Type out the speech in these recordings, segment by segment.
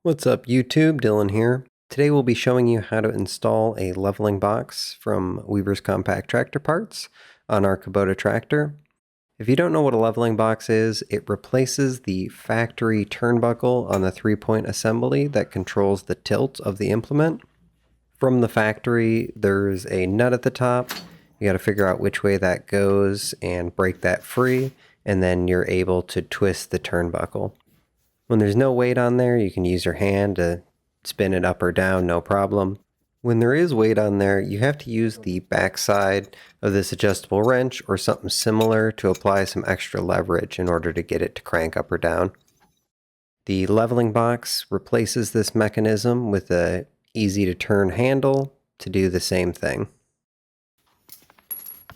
What's up YouTube, Dylan here. Today we'll be showing you how to install a leveling box from Weaver's Compact Tractor Parts on our Kubota tractor. If you don't know what a leveling box is, it replaces the factory turnbuckle on the 3-point assembly that controls the tilt of the implement. From the factory, there's a nut at the top. You got to figure out which way that goes and break that free, and then you're able to twist the turnbuckle. When there's no weight on there, you can use your hand to spin it up or down, no problem. When there is weight on there, you have to use the backside of this adjustable wrench or something similar to apply some extra leverage in order to get it to crank up or down. The leveling box replaces this mechanism with a easy to turn handle to do the same thing.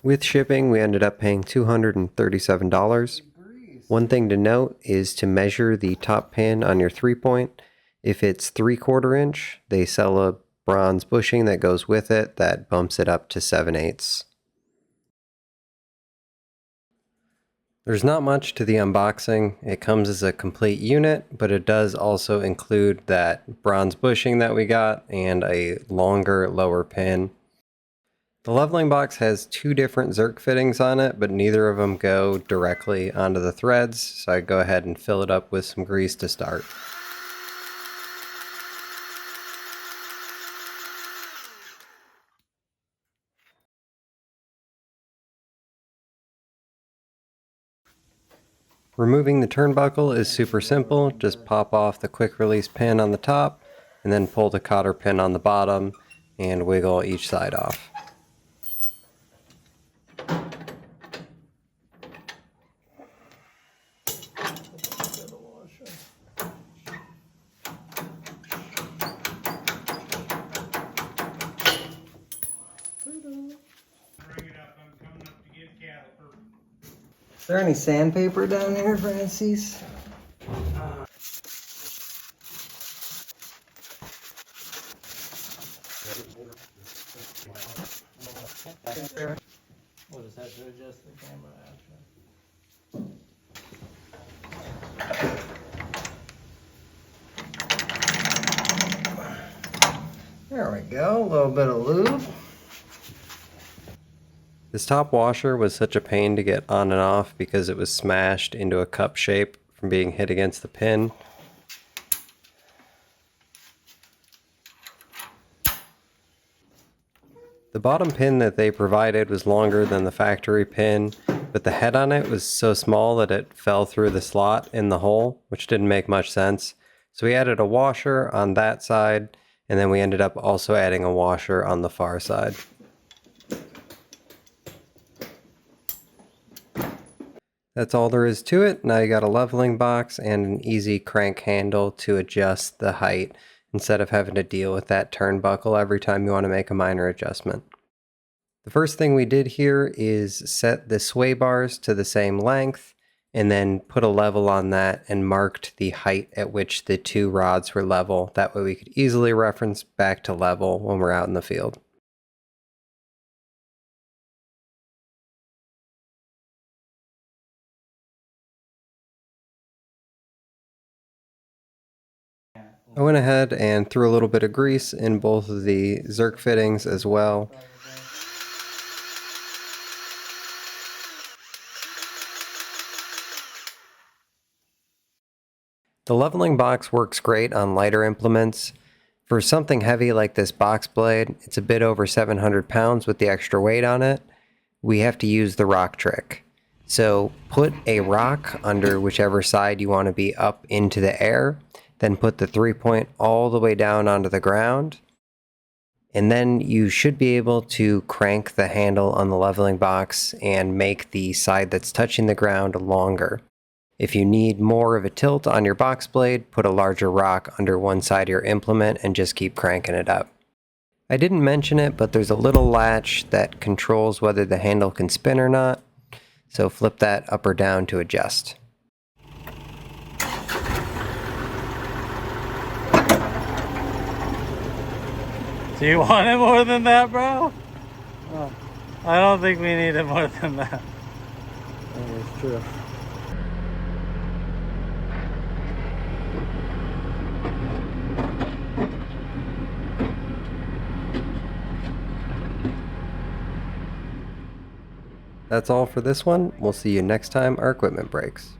With shipping, we ended up paying $237. One thing to note is to measure the top pin on your 3-point. If it's 3/4 inch, they sell a bronze bushing that goes with it that bumps it up to 7/8. There's not much to the unboxing. It comes as a complete unit, but it does also include that bronze bushing that we got and a longer lower pin. The leveling box has 2 different Zerk fittings on it, but neither of them go directly onto the threads, so I go ahead and fill it up with some grease to start. Removing the turnbuckle is super simple. Just pop off the quick release pin on the top, and then pull the cotter pin on the bottom and wiggle each side off. Is there any sandpaper down there, Francis? What is that to adjust the camera after? There we go, a little bit of lube. This top washer was such a pain to get on and off because it was smashed into a cup shape from being hit against the pin. The bottom pin that they provided was longer than the factory pin, but the head on it was so small that it fell through the slot in the hole, which didn't make much sense. So we added a washer on that side, and then we ended up also adding a washer on the far side. That's all there is to it. Now you got a leveling box and an easy crank handle to adjust the height instead of having to deal with that turnbuckle every time you want to make a minor adjustment. The first thing we did here is set the sway bars to the same length and then put a level on that and marked the height at which the 2 rods were level. That way we could easily reference back to level when we're out in the field. I went ahead and threw a little bit of grease in both of the Zerk fittings as well. The leveling box works great on lighter implements. For something heavy like this box blade, it's a bit over 700 pounds with the extra weight on it. We have to use the rock trick. So put a rock under whichever side you want to be up into the air. Then put the 3-point all the way down onto the ground. And then you should be able to crank the handle on the leveling box and make the side that's touching the ground longer. If you need more of a tilt on your box blade, put a larger rock under one side of your implement and just keep cranking it up. I didn't mention it, but there's a little latch that controls whether the handle can spin or not. So flip that up or down to adjust. Do you want it more than that, bro? Oh, I don't think we need it more than that. That is true. That's all for this one. We'll see you next time our equipment breaks.